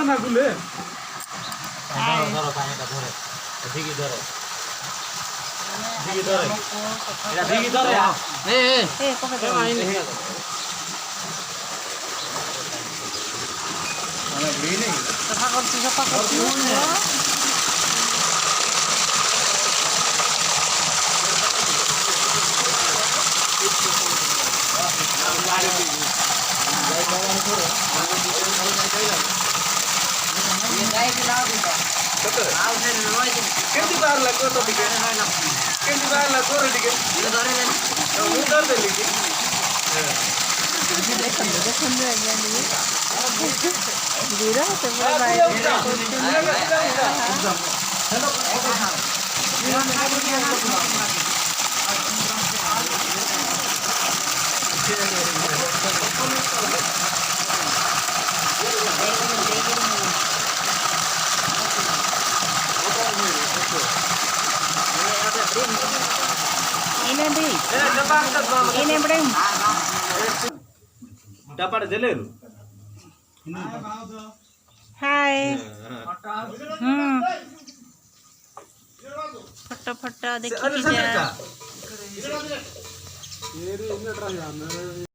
না গুলে ধরো পানিটা ধরে দিকে ধরে দিকে ধরে এটা দিকে ধরে পকেটে মানে ঘুরি নেই সফা করছি কেমতি বার লাগো তো দিকে কেমতি বার লাগো রে দিকে ধরে দেন উধর দে লিখি দেখুন দূরে হতে পুরো বাইরে ini bring dapat jeleru hai foto-foto देखिए